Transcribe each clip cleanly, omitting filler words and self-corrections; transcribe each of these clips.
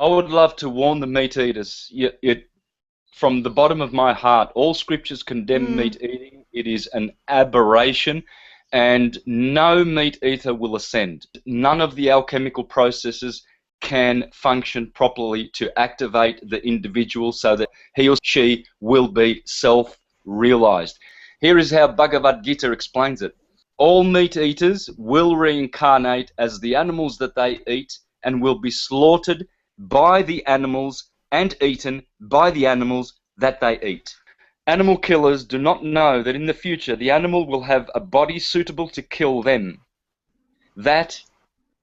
I would love to warn the meat eaters. From the bottom of my heart, all scriptures condemn meat eating. It is an aberration, and no meat eater will ascend. None of the alchemical processes can function properly to activate the individual so that he or she will be self-realized. Here is how Bhagavad Gita explains it. All meat eaters will reincarnate as the animals that they eat and will be slaughtered by the animals and eaten by the animals that they eat. Animal killers do not know that in the future the animal will have a body suitable to kill them. That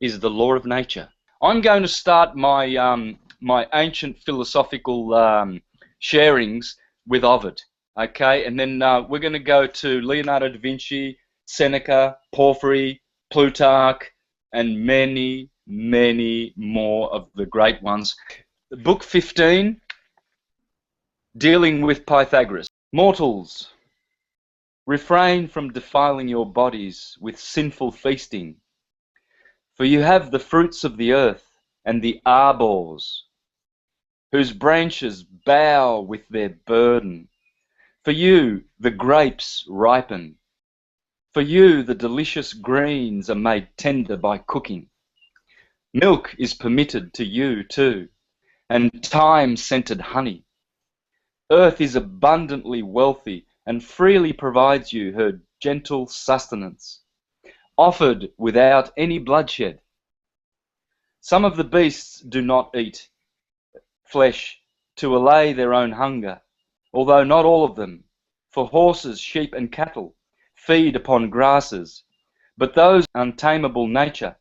is the law of nature. I'm going to start my my ancient philosophical sharings with Ovid, okay? And then we're going to go to Leonardo da Vinci, Seneca, Porphyry, Plutarch, and many, many more of the great ones. Book 15, dealing with Pythagoras. Mortals, refrain from defiling your bodies with sinful feasting, for you have the fruits of the earth and the arbors, whose branches bow with their burden. For you the grapes ripen. For you the delicious greens are made tender by cooking. Milk is permitted to you too, and thyme-scented honey. Earth is abundantly wealthy and freely provides you her gentle sustenance, offered without any bloodshed. Some of the beasts do not eat flesh to allay their own hunger, although not all of them, for horses, sheep, and cattle feed upon grasses, but those untamable nature,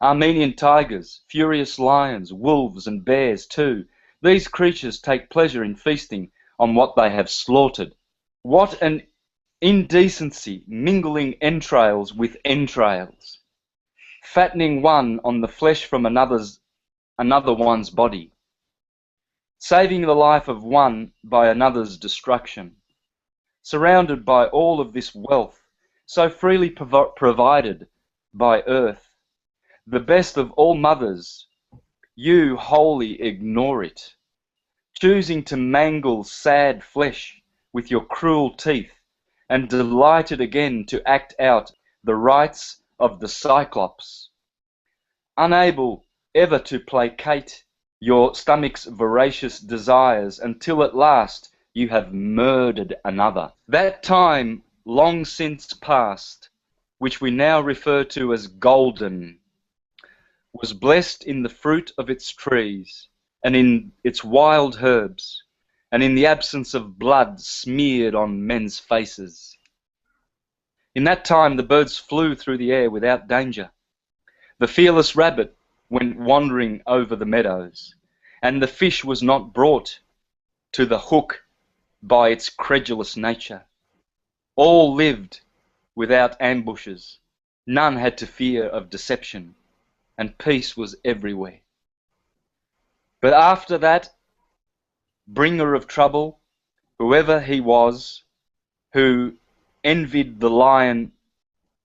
Armenian tigers, furious lions, wolves, and bears too, these creatures take pleasure in feasting on what they have slaughtered. What an indecency, mingling entrails with entrails, fattening one on the flesh from another one's body, saving the life of one by another's destruction. Surrounded by all of this wealth, so freely provided by earth, the best of all mothers, you wholly ignore it, choosing to mangle sad flesh with your cruel teeth, and delighted again to act out the rites of the Cyclops, unable ever to placate your stomach's voracious desires until at last you have murdered another. That time long since past, which we now refer to as golden, was blessed in the fruit of its trees, and in its wild herbs, and in the absence of blood smeared on men's faces. In that time the birds flew through the air without danger. The fearless rabbit went wandering over the meadows, and the fish was not brought to the hook by its credulous nature. All lived without ambushes. None had to fear of deception, and peace was everywhere. But after that bringer of trouble, whoever he was, who envied the lion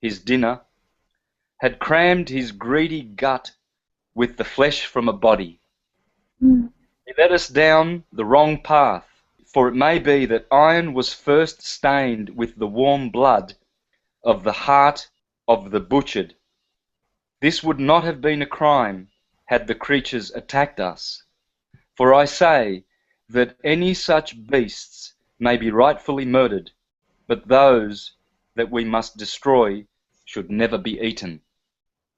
his dinner, had crammed his greedy gut with the flesh from a body. He led us down the wrong path, for it may be that iron was first stained with the warm blood of the heart of the butchered. This would not have been a crime had the creatures attacked us. For I say that any such beasts may be rightfully murdered, but those that we must destroy should never be eaten.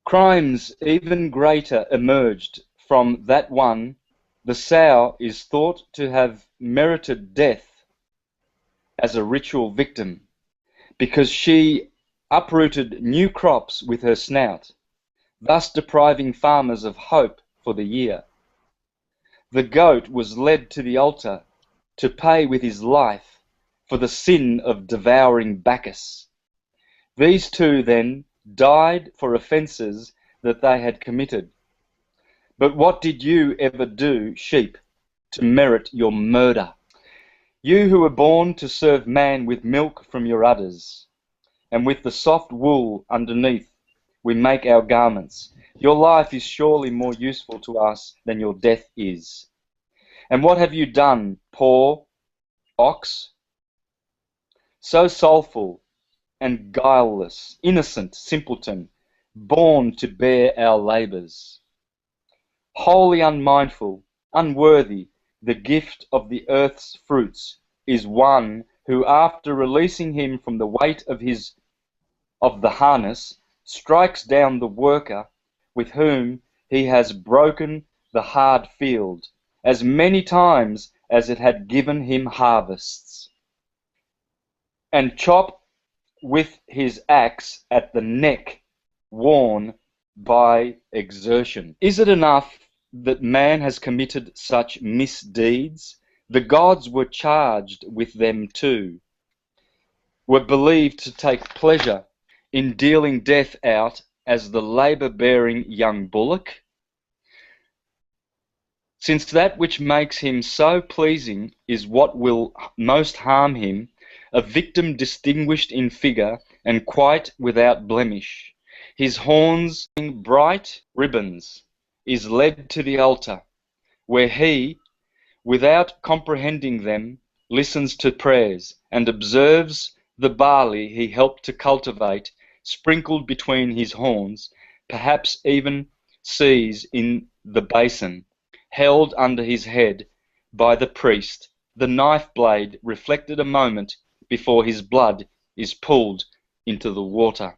Crimes even greater emerged from that one. The sow is thought to have merited death as a ritual victim, because she uprooted new crops with her snout, thus depriving farmers of hope for the year. The goat was led to the altar to pay with his life for the sin of devouring Bacchus. These two then died for offences that they had committed. But what did you ever do, sheep, to merit your murder? You who were born to serve man with milk from your udders, and with the soft wool underneath we make our garments. Your life is surely more useful to us than your death is. And what have you done, poor ox? So soulful and guileless, innocent simpleton, born to bear our labours. Wholly unmindful, unworthy, the gift of the earth's fruits is one who, after releasing him from the weight of the harness, strikes down the worker with whom he has broken the hard field, as many times as it had given him harvests, and chop with his axe at the neck worn by exertion. Is it enough that man has committed such misdeeds? The gods were charged with them too, were believed to take pleasure in dealing death out as the labour-bearing young bullock. Since that which makes him so pleasing is what will most harm him, a victim distinguished in figure and quite without blemish, his horns being bright ribbons, is led to the altar, where he, without comprehending them, listens to prayers, and observes the barley he helped to cultivate sprinkled between his horns, perhaps even sees in the basin, held under his head by the priest, the knife blade reflected a moment before his blood is pulled into the water.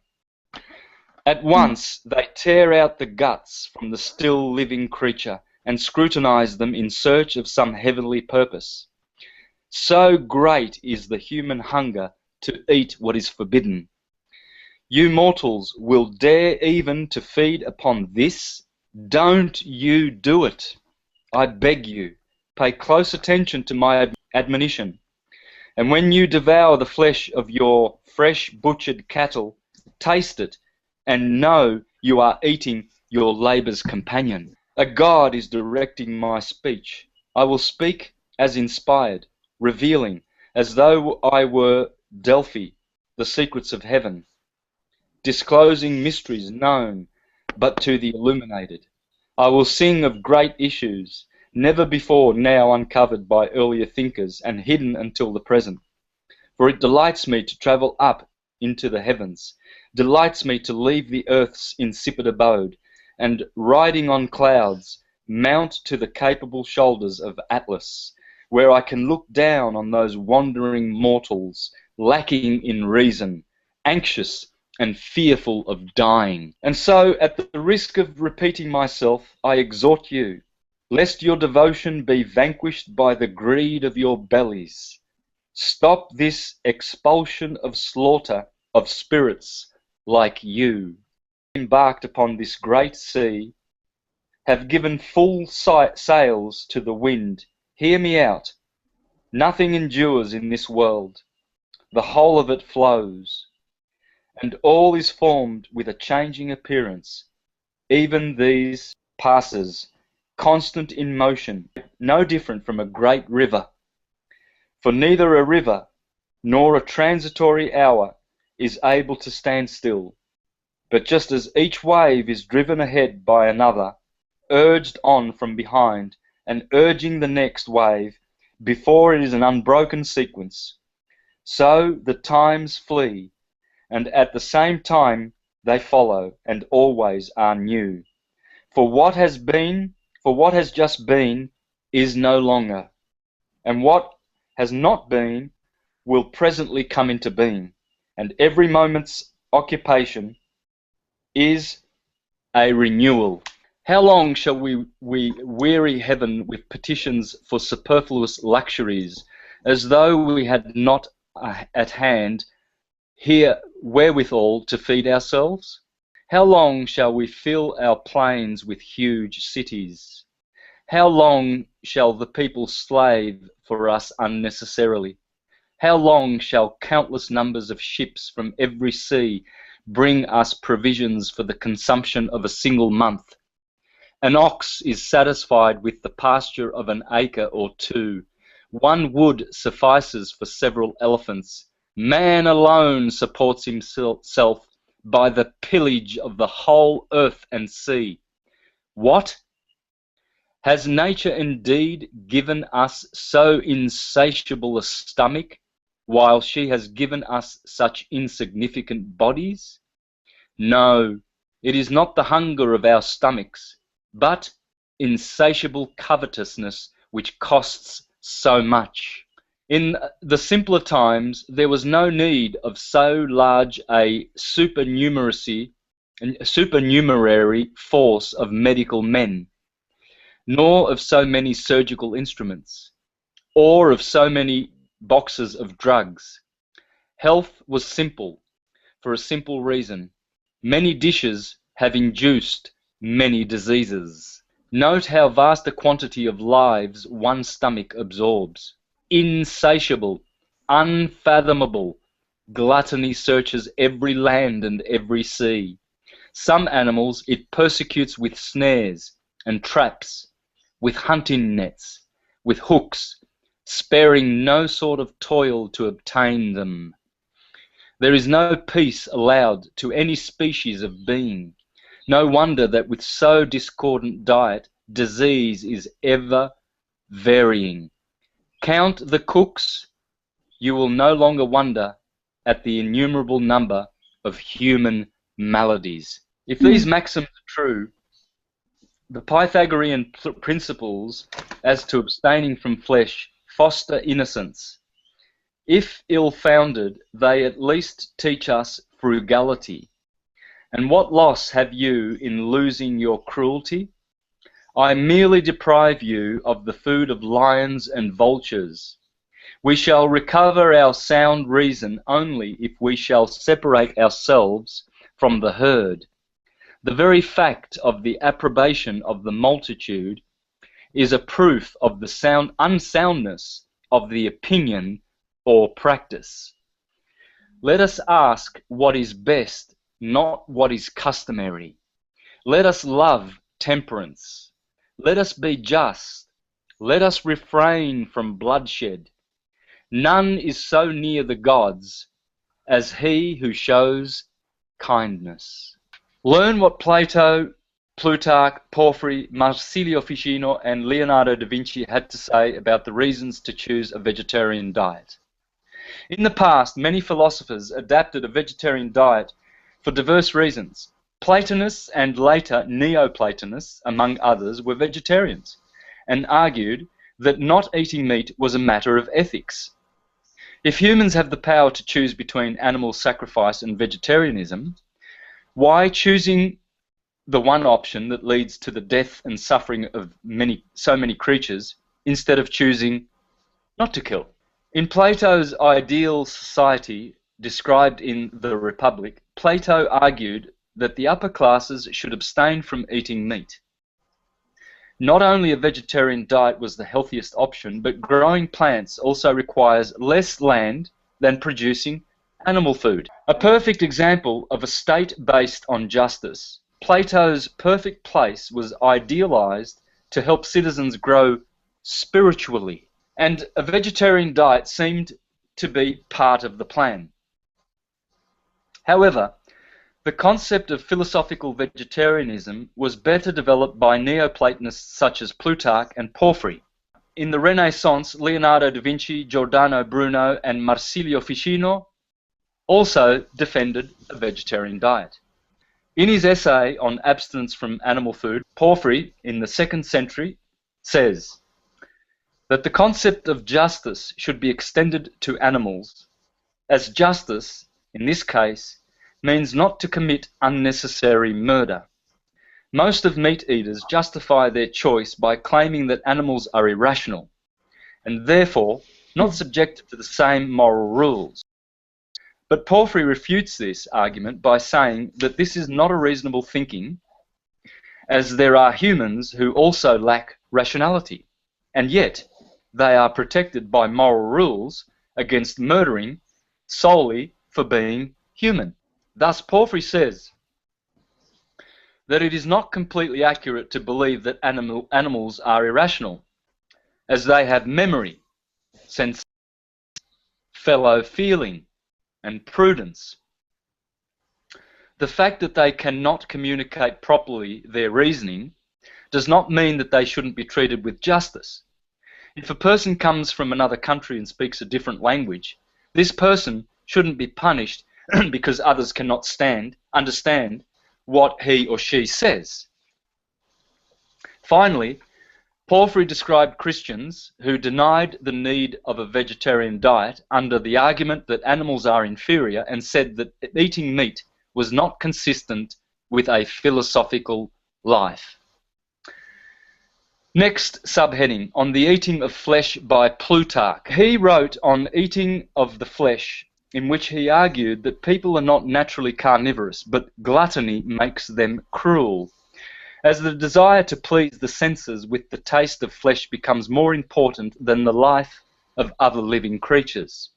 At once they tear out the guts from the still living creature and scrutinize them in search of some heavenly purpose. So great is the human hunger to eat what is forbidden. You mortals will dare even to feed upon this? Don't you do it. I beg you, pay close attention to my admonition. And when you devour the flesh of your fresh butchered cattle, taste it and know you are eating your labour's companion. A God is directing my speech. I will speak as inspired, revealing, as though I were Delphi, the secrets of heaven, disclosing mysteries known but to the illuminated. I will sing of great issues, never before now uncovered by earlier thinkers and hidden until the present. For it delights me to travel up into the heavens, delights me to leave the earth's insipid abode, and riding on clouds, mount to the capable shoulders of Atlas, where I can look down on those wandering mortals, lacking in reason, anxious and fearful of dying. And so, at the risk of repeating myself, I exhort you, lest your devotion be vanquished by the greed of your bellies. Stop this expulsion of slaughter of spirits like you. Embarked upon this great sea, have given full sails to the wind. Hear me out. Nothing endures in this world. The whole of it flows, and all is formed with a changing appearance. Even these passes, constant in motion, no different from a great river. For neither a river nor a transitory hour is able to stand still, but just as each wave is driven ahead by another, urged on from behind and urging the next wave before it is an unbroken sequence, so the times flee, and at the same time they follow and always are new. For what has just been is no longer, and what has not been will presently come into being, and every moment's occupation is a renewal. How long shall we weary heaven with petitions for superfluous luxuries, as though we had not at hand here wherewithal to feed ourselves? How long shall we fill our plains with huge cities? How long shall the people slave for us unnecessarily? How long shall countless numbers of ships from every sea bring us provisions for the consumption of a single month? An ox is satisfied with the pasture of an acre or two. One wood suffices for several elephants. Man alone supports himself by the pillage of the whole earth and sea. What? Has nature indeed given us so insatiable a stomach, while she has given us such insignificant bodies? No, it is not the hunger of our stomachs, but insatiable covetousness which costs so much. In the simpler times, there was no need of so large a supernumerary force of medical men, nor of so many surgical instruments, or of so many boxes of drugs. Health was simple, for a simple reason. Many dishes have induced many diseases. Note how vast a quantity of lives one stomach absorbs. Insatiable, unfathomable, gluttony searches every land and every sea. Some animals it persecutes with snares and traps, with hunting nets, with hooks, sparing no sort of toil to obtain them. There is no peace allowed to any species of being. No wonder that with so discordant diet, disease is ever varying. Count the cooks, you will no longer wonder at the innumerable number of human maladies. If these maxims are true, the Pythagorean principles as to abstaining from flesh foster innocence. If ill-founded, they at least teach us frugality. And what loss have you in losing your cruelty? I merely deprive you of the food of lions and vultures. We shall recover our sound reason only if we shall separate ourselves from the herd. The very fact of the approbation of the multitude is a proof of the unsoundness of the opinion or practice. Let us ask what is best, not what is customary. Let us love temperance. Let us be just. Let us refrain from bloodshed. None is so near the gods as he who shows kindness. Learn what Plato, Plutarch, Porphyry, Marsilio Ficino, and Leonardo da Vinci had to say about the reasons to choose a vegetarian diet. In the past, many philosophers adapted a vegetarian diet for diverse reasons. Platonists and later Neoplatonists, among others, were vegetarians and argued that not eating meat was a matter of ethics. If humans have the power to choose between animal sacrifice and vegetarianism, why choosing the one option that leads to the death and suffering of so many creatures instead of choosing not to kill? In Plato's ideal society described in The Republic, Plato argued that the upper classes should abstain from eating meat. Not only a vegetarian diet was the healthiest option, but growing plants also requires less land than producing animal food. A perfect example of a state based on justice. Plato's perfect place was idealized to help citizens grow spiritually, and a vegetarian diet seemed to be part of the plan. However, the concept of philosophical vegetarianism was better developed by Neoplatonists such as Plutarch and Porphyry. In the Renaissance, Leonardo da Vinci, Giordano Bruno, and Marsilio Ficino also defended a vegetarian diet. In his essay on abstinence from animal food, Porphyry, in the 2nd century, says that the concept of justice should be extended to animals, as justice, in this case, means not to commit unnecessary murder. Most of meat eaters justify their choice by claiming that animals are irrational, and therefore not subjected to the same moral rules. But Porphyry refutes this argument by saying that this is not a reasonable thinking, as there are humans who also lack rationality, and yet they are protected by moral rules against murdering solely for being human. Thus, Porphyry says that it is not completely accurate to believe that animals are irrational, as they have memory, sense, fellow feeling, and prudence. The fact that they cannot communicate properly their reasoning does not mean that they shouldn't be treated with justice. If a person comes from another country and speaks a different language, this person shouldn't be punished because others cannot understand what he or she says. Finally, Porphyry described Christians who denied the need of a vegetarian diet under the argument that animals are inferior, and said that eating meat was not consistent with a philosophical life. Next subheading, on the eating of flesh by Plutarch. He wrote on eating of the flesh, in which he argued that people are not naturally carnivorous, but gluttony makes them cruel, as the desire to please the senses with the taste of flesh becomes more important than the life of other living creatures.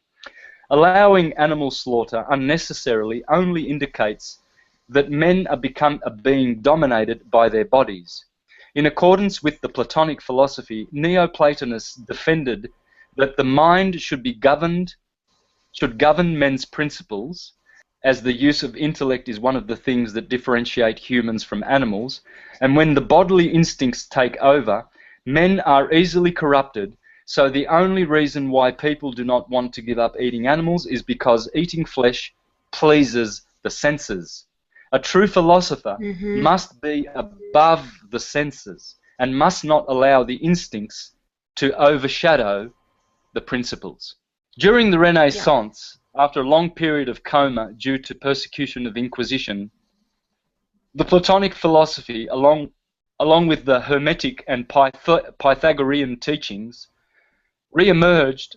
Allowing animal slaughter unnecessarily only indicates that men are being dominated by their bodies. In accordance with the Platonic philosophy, Neoplatonists defended that the mind should govern men's principles, as the use of intellect is one of the things that differentiate humans from animals, and when the bodily instincts take over, men are easily corrupted, so the only reason why people do not want to give up eating animals is because eating flesh pleases the senses. A true philosopher must be above the senses and must not allow the instincts to overshadow the principles. During the Renaissance, after a long period of coma due to persecution of Inquisition, the Platonic philosophy, along with the Hermetic and Pythagorean teachings, re-emerged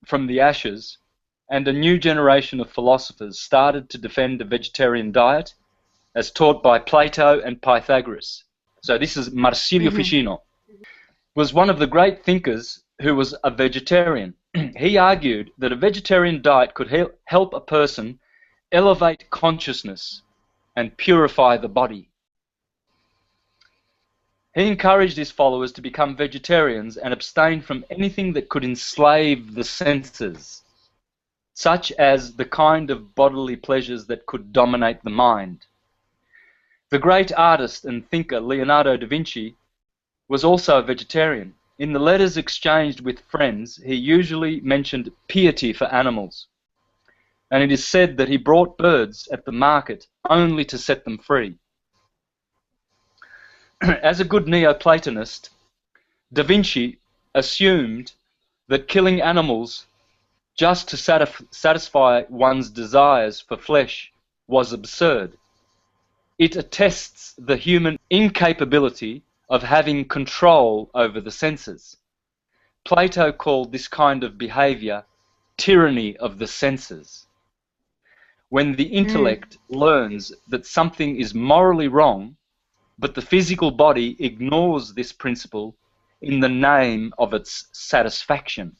from the ashes, and a new generation of philosophers started to defend a vegetarian diet as taught by Plato and Pythagoras. So this is Marsilio Ficino, was one of the great thinkers who was a vegetarian. He argued that a vegetarian diet could help a person elevate consciousness and purify the body. He encouraged his followers to become vegetarians and abstain from anything that could enslave the senses, such as the kind of bodily pleasures that could dominate the mind. The great artist and thinker Leonardo da Vinci was also a vegetarian. In the letters exchanged with friends, he usually mentioned piety for animals, and it is said that he brought birds at the market only to set them free. As a good Neoplatonist, Da Vinci assumed that killing animals just to satisfy one's desires for flesh was absurd. It attests the human incapability of having control over the senses. Plato called this kind of behavior tyranny of the senses. When the intellect learns that something is morally wrong, but the physical body ignores this principle in the name of its satisfaction.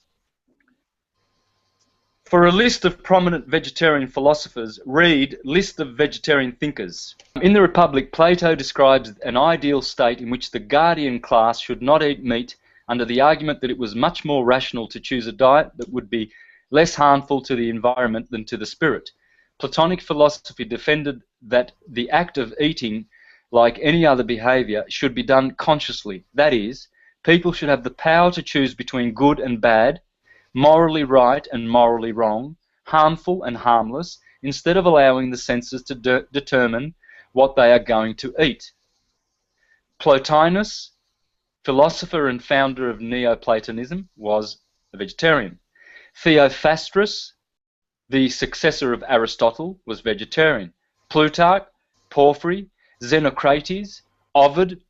For a list of prominent vegetarian philosophers, read List of Vegetarian Thinkers. In the Republic, Plato describes an ideal state in which the guardian class should not eat meat under the argument that it was much more rational to choose a diet that would be less harmful to the environment than to the spirit. Platonic philosophy defended that the act of eating, like any other behavior, should be done consciously. That is, people should have the power to choose between good and bad, morally right and morally wrong, harmful and harmless, instead of allowing the senses to determine what they are going to eat. Plotinus, philosopher and founder of Neoplatonism, was a vegetarian. Theophrastus, the successor of Aristotle, was vegetarian. Plutarch, Porphyry, Xenocrates, Ovid.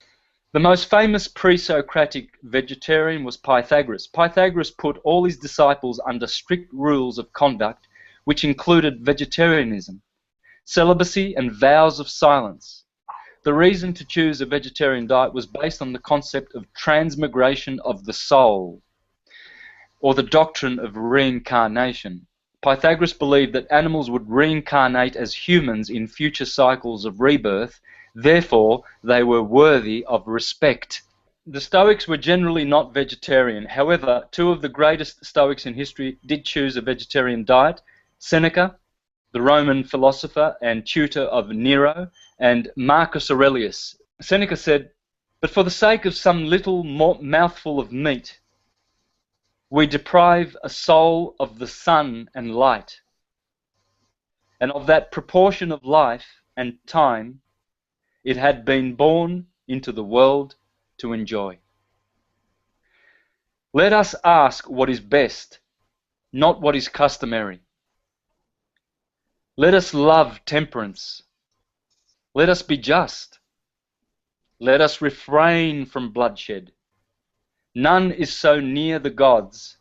The most famous pre-Socratic vegetarian was Pythagoras. Pythagoras put all his disciples under strict rules of conduct, which included vegetarianism, celibacy, and vows of silence. The reason to choose a vegetarian diet was based on the concept of transmigration of the soul, or the doctrine of reincarnation. Pythagoras believed that animals would reincarnate as humans in future cycles of rebirth. Therefore, they were worthy of respect. The Stoics were generally not vegetarian. However, two of the greatest Stoics in history did choose a vegetarian diet: Seneca, the Roman philosopher and tutor of Nero, and Marcus Aurelius. Seneca said, But for the sake of some little mouthful of meat, we deprive a soul of the sun and light, and of that proportion of life and time it had been born into the world to enjoy. Let us ask what is best, not what is customary. Let us love temperance. Let us be just. Let us refrain from bloodshed. None is so near the gods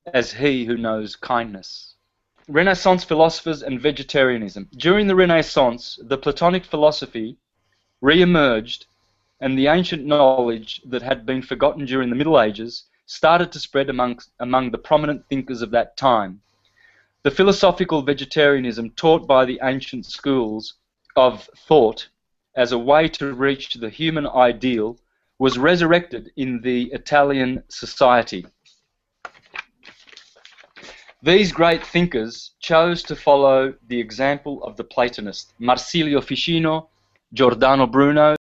as he who knows kindness. Renaissance philosophers and vegetarianism. During the Renaissance, the Platonic philosophy re-emerged, and the ancient knowledge that had been forgotten during the Middle Ages started to spread among the prominent thinkers of that time. The philosophical vegetarianism taught by the ancient schools of thought as a way to reach the human ideal was resurrected in the Italian society. These great thinkers chose to follow the example of the Platonists, Marsilio Ficino, Giordano Bruno,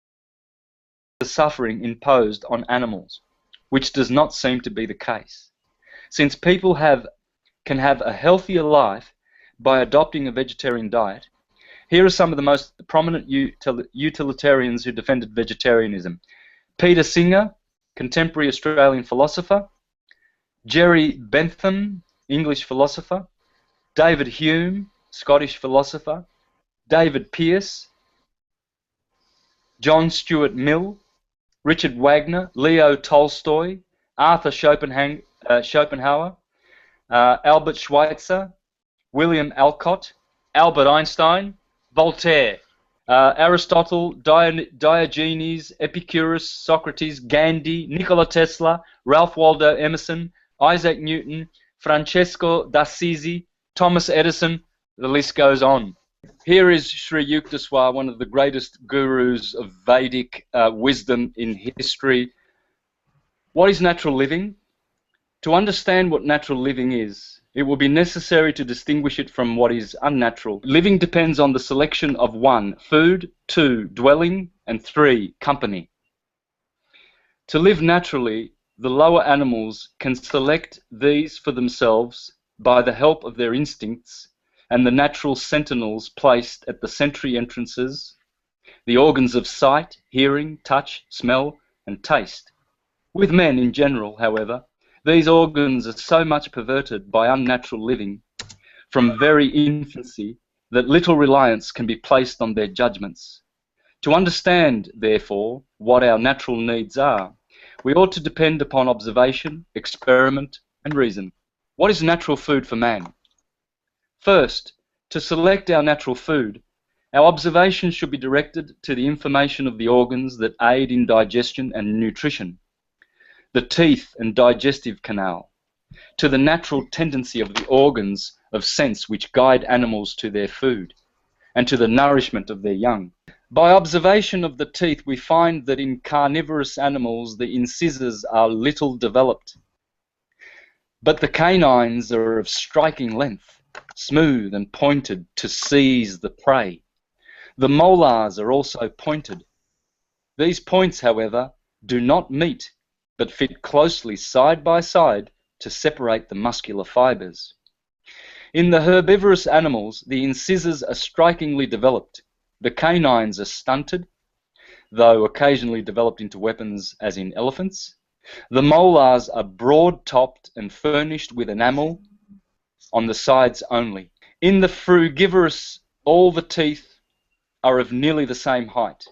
the suffering imposed on animals, which does not seem to be the case. Since people can have a healthier life by adopting a vegetarian diet, here are some of the most prominent utilitarians who defended vegetarianism. Peter Singer, contemporary Australian philosopher; Jerry Bentham, English philosopher; David Hume, Scottish philosopher; David Pearce, John Stuart Mill, Richard Wagner, Leo Tolstoy, Arthur Schopenhauer, Albert Schweitzer, William Alcott, Albert Einstein, Voltaire, Aristotle, Diogenes, Epicurus, Socrates, Gandhi, Nikola Tesla, Ralph Waldo Emerson, Isaac Newton, Francesco d'Assisi, Thomas Edison, the list goes on. Here is Sri Yukteswar, one of the greatest gurus of Vedic wisdom in history. What is natural living? To understand what natural living is, it will be necessary to distinguish it from what is unnatural. Living depends on the selection of 1, food; 2, dwelling; and 3, company. To live naturally, the lower animals can select these for themselves by the help of their instincts and the natural sentinels placed at the sentry entrances, the organs of sight, hearing, touch, smell, and taste. With men in general, however, these organs are so much perverted by unnatural living from very infancy that little reliance can be placed on their judgments. To understand, therefore, what our natural needs are, we ought to depend upon observation, experiment, and reason. What is natural food for man? First, to select our natural food, our observation should be directed to the information of the organs that aid in digestion and nutrition, the teeth and digestive canal, to the natural tendency of the organs of sense which guide animals to their food, and to the nourishment of their young. By observation of the teeth, we find that in carnivorous animals the incisors are little developed, but the canines are of striking length, smooth and pointed to seize the prey. The molars are also pointed. These points, however, do not meet, but fit closely side by side to separate the muscular fibers. In the herbivorous animals, the incisors are strikingly developed. The canines are stunted, though occasionally developed into weapons as in elephants. The molars are broad-topped and furnished with enamel on the sides only. In the frugivorous, all the teeth are of nearly the same height.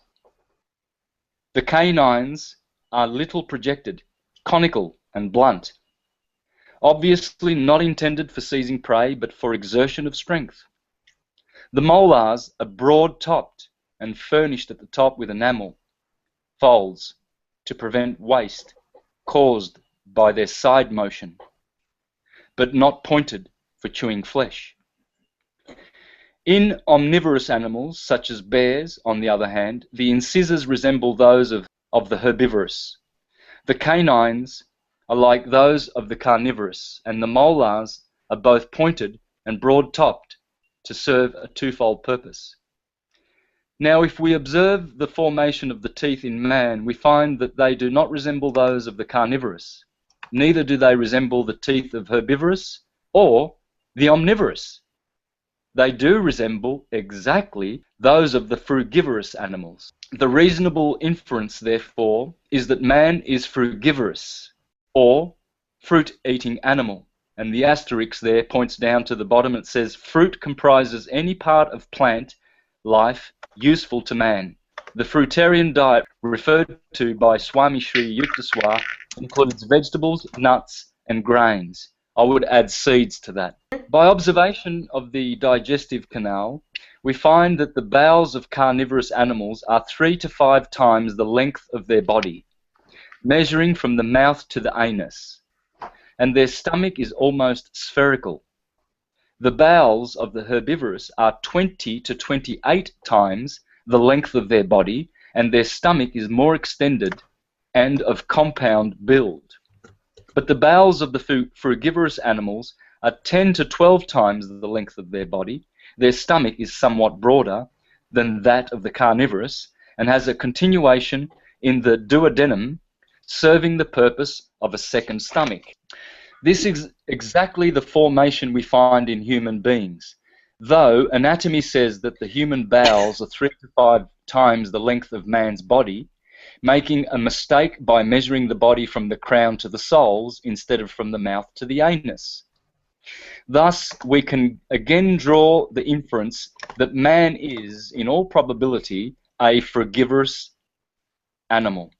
The canines are little projected, conical and blunt, obviously not intended for seizing prey, but for exertion of strength. The molars are broad-topped and furnished at the top with enamel folds to prevent waste caused by their side motion, but not pointed for chewing flesh. In omnivorous animals, such as bears, on the other hand, the incisors resemble those of the herbivorous. The canines are like those of the carnivorous, and the molars are both pointed and broad-topped to serve a twofold purpose. Now, if we observe the formation of the teeth in man, we find that they do not resemble those of the carnivorous, neither do they resemble the teeth of herbivorous or the omnivorous. They do resemble exactly those of the frugivorous animals. The reasonable inference, therefore, is that man is frugivorous, or fruit-eating animal. And the asterisk there points down to the bottom. It says, fruit comprises any part of plant life useful to man. The fruitarian diet referred to by Swami Sri Yukteswar includes vegetables, nuts, and grains. I would add seeds to that. By observation of the digestive canal, we find that the bowels of carnivorous animals are 3 to 5 times the length of their body, measuring from the mouth to the anus, and their stomach is almost spherical. The bowels of the herbivorous are 20 to 28 times the length of their body, and their stomach is more extended and of compound build. But the bowels of the frugivorous animals are 10 to 12 times the length of their body. Their stomach is somewhat broader than that of the carnivorous and has a continuation in the duodenum, serving the purpose of a second stomach. This is exactly the formation we find in human beings. Though anatomy says that the human bowels are 3 to 5 times the length of man's body, making a mistake by measuring the body from the crown to the soles instead of from the mouth to the anus. Thus, we can again draw the inference that man is, in all probability, a frugivorous animal.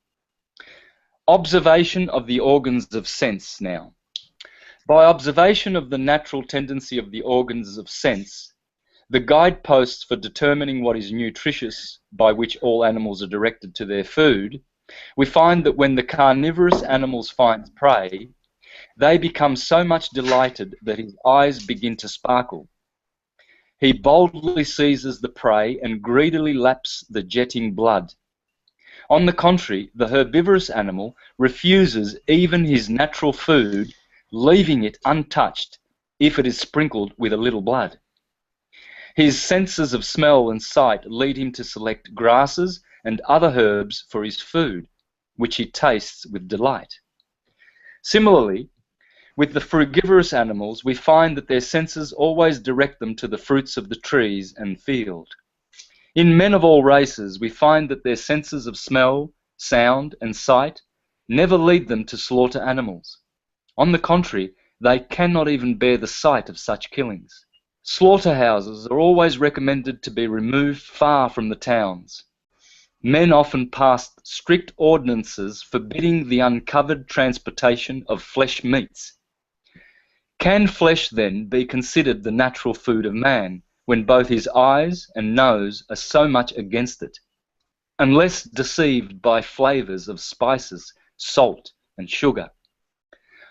Observation of the organs of sense now. By observation of the natural tendency of the organs of sense, the guideposts for determining what is nutritious, by which all animals are directed to their food, we find that when the carnivorous animals find prey, they become so much delighted that his eyes begin to sparkle. He boldly seizes the prey and greedily laps the jetting blood. On the contrary, the herbivorous animal refuses even his natural food, leaving it untouched if it is sprinkled with a little blood. His senses of smell and sight lead him to select grasses and other herbs for his food, which he tastes with delight. Similarly, with the frugivorous animals, we find that their senses always direct them to the fruits of the trees and field. In men of all races, we find that their senses of smell, sound, and sight never lead them to slaughter animals. On the contrary, they cannot even bear the sight of such killings. Slaughterhouses are always recommended to be removed far from the towns. Men often passed strict ordinances forbidding the uncovered transportation of flesh meats. Can flesh then be considered the natural food of man, when both his eyes and nose are so much against it? Unless deceived by flavours of spices, salt, and sugar.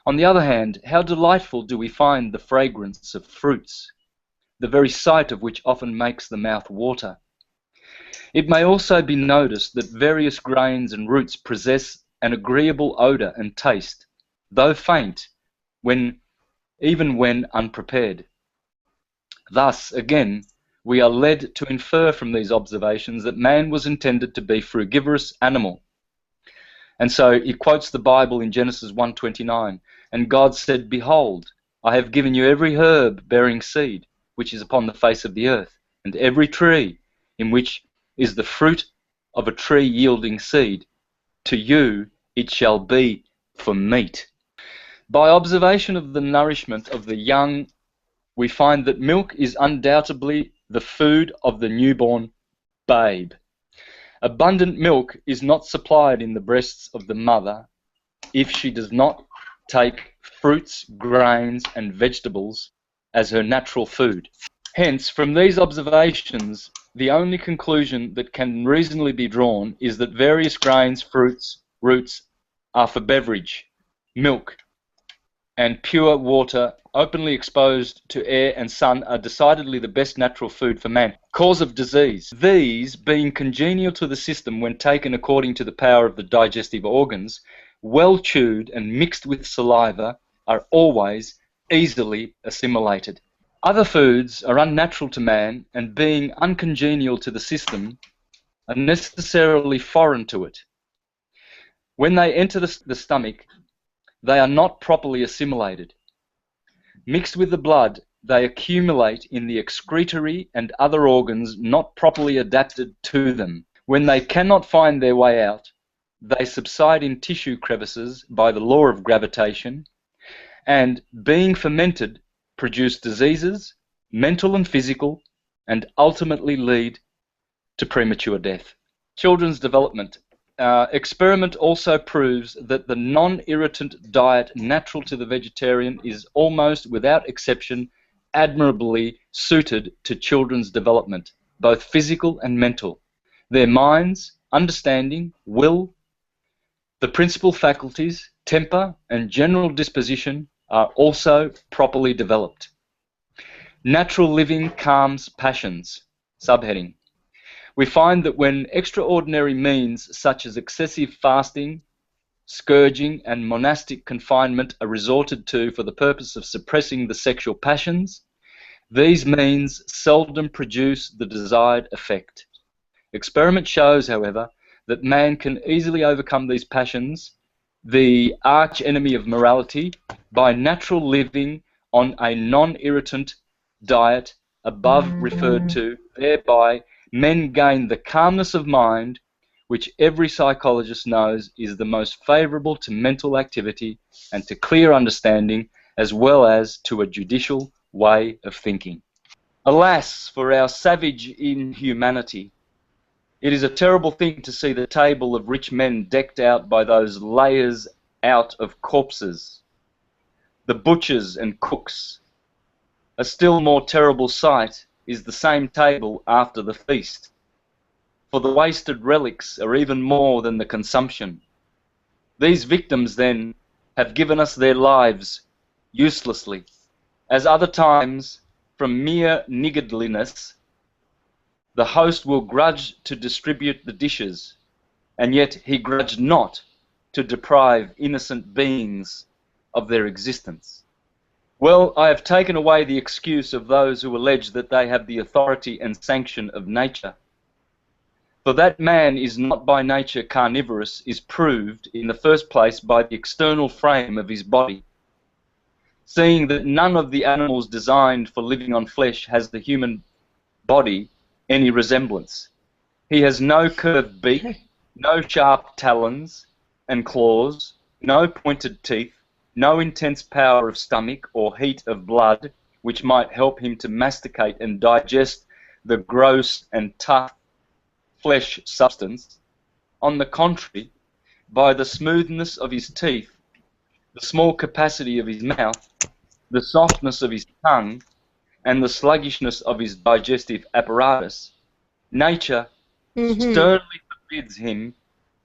On the other hand, how delightful do we find the fragrance of fruits, the very sight of which often makes the mouth water. It may also be noticed that various grains and roots possess an agreeable odour and taste, though faint, even when unprepared. Thus, again, we are led to infer from these observations that man was intended to be a frugivorous animal. And so he quotes the Bible in Genesis 1:29, and God said, "Behold, I have given you every herb bearing seed, which is upon the face of the earth, and every tree in which is the fruit of a tree yielding seed. To you it shall be for meat." By observation of the nourishment of the young, we find that milk is undoubtedly the food of the newborn babe. Abundant milk is not supplied in the breasts of the mother if she does not take fruits, grains, and vegetables as her natural food. Hence, from these observations, the only conclusion that can reasonably be drawn is that various grains, fruits, roots are for beverage, milk, and pure water openly exposed to air and sun are decidedly the best natural food for man. Cause of disease. These, being congenial to the system when taken according to the power of the digestive organs, well chewed and mixed with saliva, are always easily assimilated. Other foods are unnatural to man, and being uncongenial to the system, are necessarily foreign to it. When they enter the stomach, they are not properly assimilated. Mixed with the blood, they accumulate in the excretory and other organs not properly adapted to them. When they cannot find their way out, they subside in tissue crevices by the law of gravitation, and, being fermented, produce diseases, mental and physical, and ultimately lead to premature death. Children's development. Experiment also proves that the non-irritant diet natural to the vegetarian is almost without exception admirably suited to children's development, both physical and mental. Their minds, understanding, will, the principal faculties, temper, and general disposition are also properly developed. Natural living calms passions. Subheading. We find that when extraordinary means such as excessive fasting, scourging, and monastic confinement are resorted to for the purpose of suppressing the sexual passions, these means seldom produce the desired effect. Experiment shows, however, that man can easily overcome these passions, the arch enemy of morality, by natural living on a non-irritant diet above referred to. Thereby, men gain the calmness of mind, which every psychologist knows is the most favourable to mental activity and to clear understanding, as well as to a judicial way of thinking. Alas for our savage inhumanity! It is a terrible thing to see the table of rich men decked out by those layers out of corpses, the butchers and cooks. A still more terrible sight is the same table after the feast, for the wasted relics are even more than the consumption. These victims, then, have given us their lives uselessly, as other times, from mere niggardliness, the host will grudge to distribute the dishes, and yet he grudged not to deprive innocent beings of their existence. Well, I have taken away the excuse of those who allege that they have the authority and sanction of nature. For that man is not by nature carnivorous is proved, in the first place, by the external frame of his body. Seeing that none of the animals designed for living on flesh has the human body any resemblance. He has no curved beak, no sharp talons and claws, no pointed teeth, no intense power of stomach or heat of blood, which might help him to masticate and digest the gross and tough flesh substance. On the contrary, by the smoothness of his teeth, the small capacity of his mouth, the softness of his tongue, and the sluggishness of his digestive apparatus, nature sternly forbids him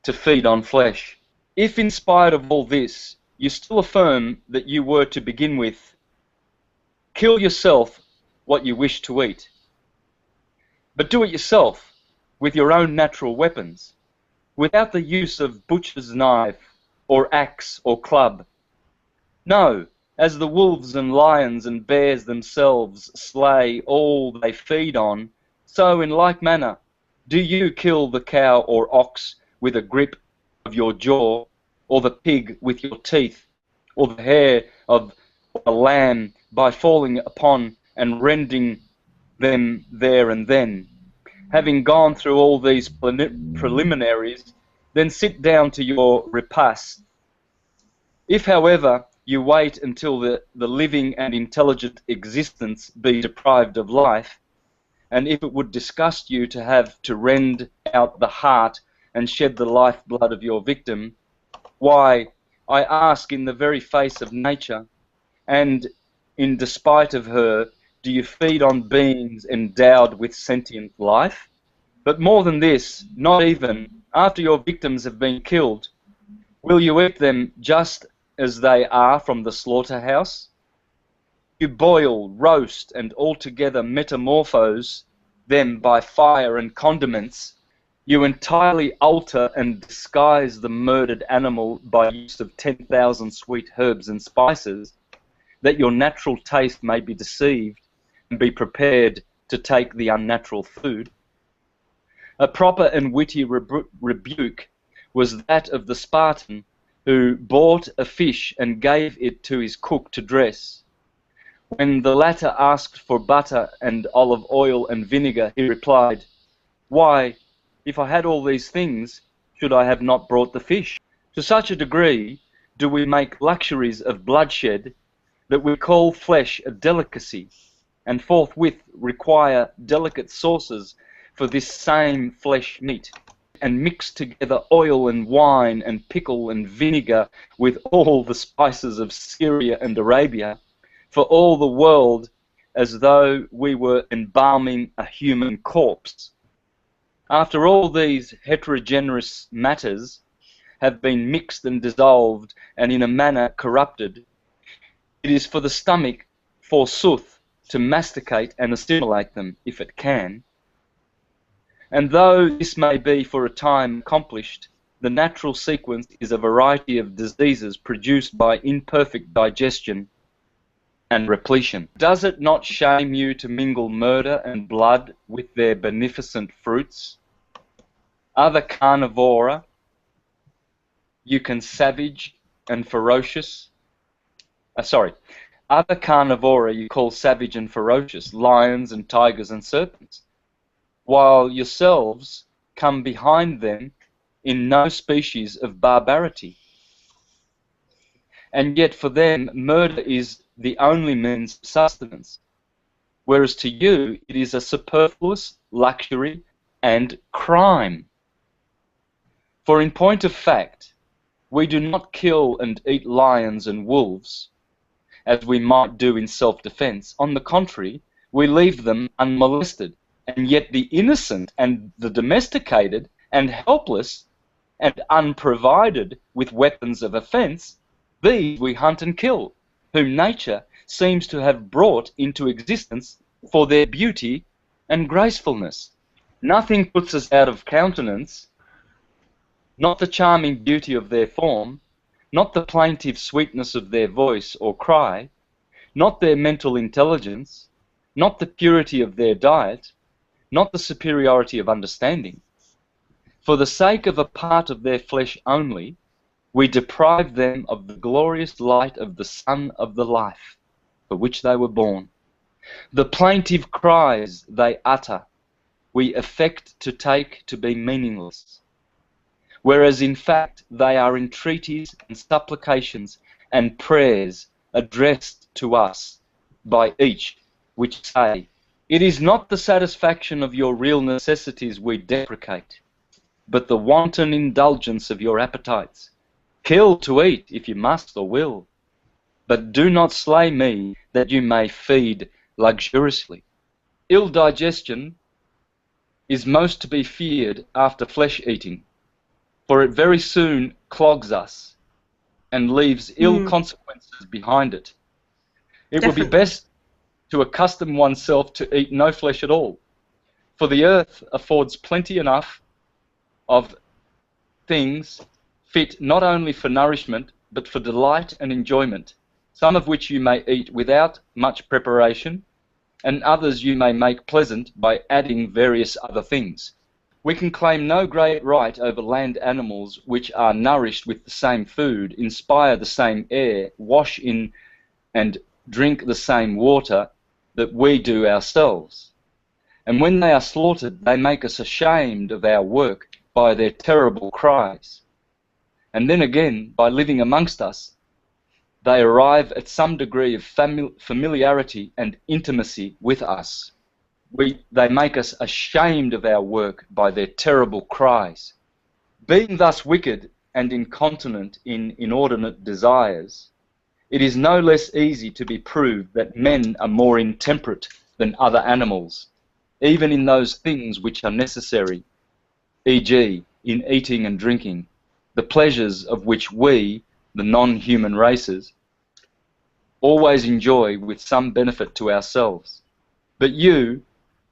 to feed on flesh. If, in spite of all this, you still affirm that you were to begin with, kill yourself what you wish to eat, but do it yourself with your own natural weapons, without the use of butcher's knife or axe or club. No, as the wolves and lions and bears themselves slay all they feed on, so in like manner do you kill the cow or ox with a grip of your jaw, or the pig with your teeth, or the hair of a lamb by falling upon and rending them there and then. Having gone through all these preliminaries, then sit down to your repast. If, however, you wait until the living and intelligent existence be deprived of life, and if it would disgust you to have to rend out the heart and shed the lifeblood of your victim, why, I ask in the very face of nature, and in despite of her, do you feed on beings endowed with sentient life? But more than this, not even, after your victims have been killed, will you eat them just as they are from the slaughterhouse? You boil, roast, and altogether metamorphose them by fire and condiments. You entirely alter and disguise the murdered animal by use of 10,000 sweet herbs and spices, that your natural taste may be deceived and be prepared to take the unnatural food. A proper and witty rebuke was that of the Spartan who bought a fish and gave it to his cook to dress. When the latter asked for butter and olive oil and vinegar, he replied, "Why, if I had all these things, should I have not brought the fish?" To such a degree do we make luxuries of bloodshed that we call flesh a delicacy, and forthwith require delicate sauces for this same flesh meat, and mix together oil and wine and pickle and vinegar with all the spices of Syria and Arabia, for all the world as though we were embalming a human corpse. After all these heterogeneous matters have been mixed and dissolved and in a manner corrupted, it is for the stomach, forsooth, to masticate and assimilate them, if it can. And though this may be for a time accomplished, the natural sequence is a variety of diseases produced by imperfect digestion and repletion. Does it not shame you to mingle murder and blood with their beneficent fruits? Other carnivora you can savage and ferocious. Other carnivora you call savage and ferocious, lions and tigers and serpents, while yourselves come behind them in no species of barbarity. And yet for them murder is the only means of sustenance, whereas to you it is a superfluous luxury and crime. For in point of fact, we do not kill and eat lions and wolves, as we might do in self-defense. On the contrary, we leave them unmolested, and yet the innocent and the domesticated and helpless and unprovided with weapons of offense, these we hunt and kill, whom nature seems to have brought into existence for their beauty and gracefulness. Nothing puts us out of countenance, not the charming beauty of their form, not the plaintive sweetness of their voice or cry, not their mental intelligence, not the purity of their diet, not the superiority of understanding. For the sake of a part of their flesh only, we deprive them of the glorious light of the sun of the life for which they were born. The plaintive cries they utter, we affect to take to be meaningless, whereas in fact they are entreaties and supplications and prayers addressed to us by each, which say, "It is not the satisfaction of your real necessities we deprecate, but the wanton indulgence of your appetites. Kill to eat if you must or will, but do not slay me that you may feed luxuriously." Ill digestion is most to be feared after flesh eating, for it very soon clogs us and leaves ill consequences behind it. It would be best to accustom oneself to eat no flesh at all, for the earth affords plenty enough of things fit not only for nourishment, but for delight and enjoyment, some of which you may eat without much preparation, and others you may make pleasant by adding various other things. We can claim no great right over land animals which are nourished with the same food, inspire the same air, wash in and drink the same water that we do ourselves. And when they are slaughtered, they make us ashamed of our work by their terrible cries. And then again, by living amongst us, they arrive at some degree of familiarity and intimacy with us. They make us ashamed of our work by their terrible cries. Being thus wicked and incontinent in inordinate desires, it is no less easy to be proved that men are more intemperate than other animals, even in those things which are necessary, e.g., in eating and drinking, the pleasures of which we, the non-human races, always enjoy with some benefit to ourselves. But you,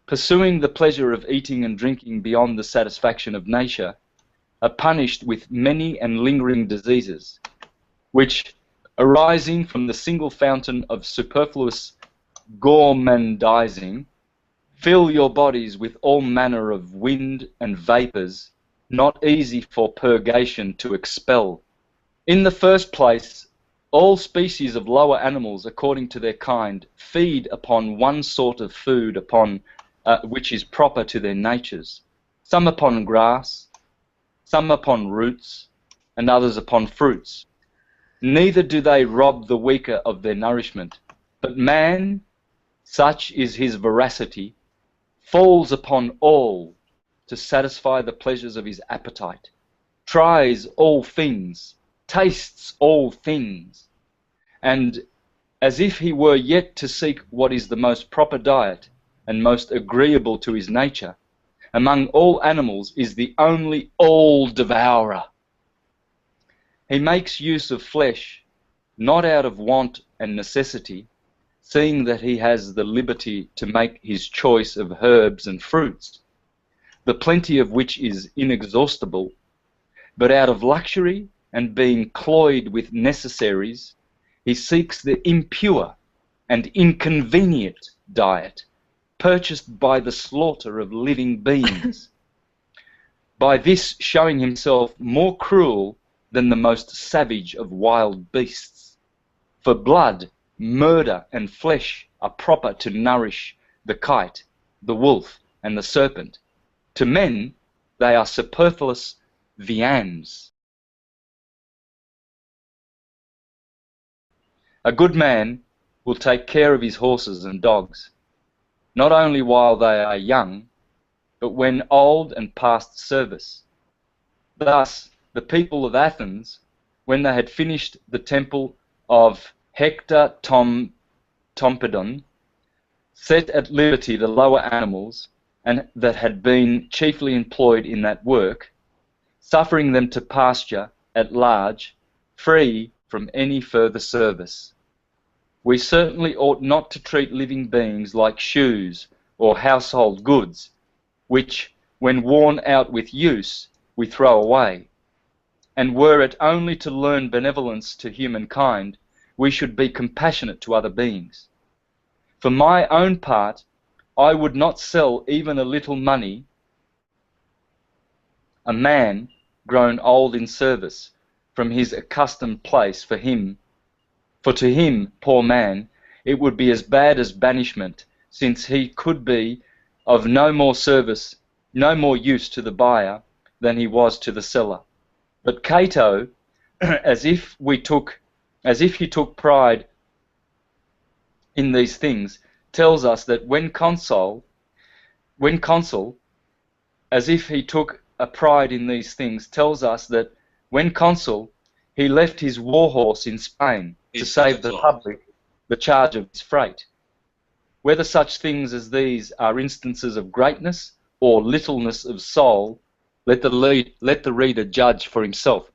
pursuing the pleasure of eating and drinking beyond the satisfaction of nature, are punished with many and lingering diseases, which, arising from the single fountain of superfluous gourmandizing, Fill your bodies with all manner of wind and vapours, not easy for purgation to expel. In the first place, all species of lower animals, according to their kind, feed upon one sort of food which is proper to their natures, some upon grass, some upon roots, and others upon fruits. Neither do they rob the weaker of their nourishment, but man, such is his voracity, falls upon all to satisfy the pleasures of his appetite, tries all things, tastes all things, and as if he were yet to seek what is the most proper diet and most agreeable to his nature, among all animals is the only all-devourer. He makes use of flesh, not out of want and necessity, seeing that he has the liberty to make his choice of herbs and fruits, the plenty of which is inexhaustible, but out of luxury and being cloyed with necessaries, he seeks the impure and inconvenient diet, purchased by the slaughter of living beings, by this showing himself more cruel than the most savage of wild beasts. For blood, murder, and flesh are proper to nourish the kite, the wolf, and the serpent. To men, they are superfluous viands. A good man will take care of his horses and dogs, not only while they are young, but when old and past service. Thus, the people of Athens, when they had finished the temple of Hector Tompedon, set at liberty the lower animals and that had been chiefly employed in that work, suffering them to pasture at large, free from any further service. We certainly ought not to treat living beings like shoes or household goods, which, when worn out with use, we throw away. And were it only to learn benevolence to humankind, we should be compassionate to other beings. For my own part, I would not sell even a little money a man grown old in service from his accustomed place for to him, poor man, it would be as bad as banishment, since he could be of no more service, no more use to the buyer than he was to the seller. But Cato, as if he took pride in these things, tells us that when consul, as if he took a pride in these things, tells us that when consul, he left his war horse in Spain to save the public the charge of his freight. Whether such things as these are instances of greatness or littleness of soul, let the reader judge for himself.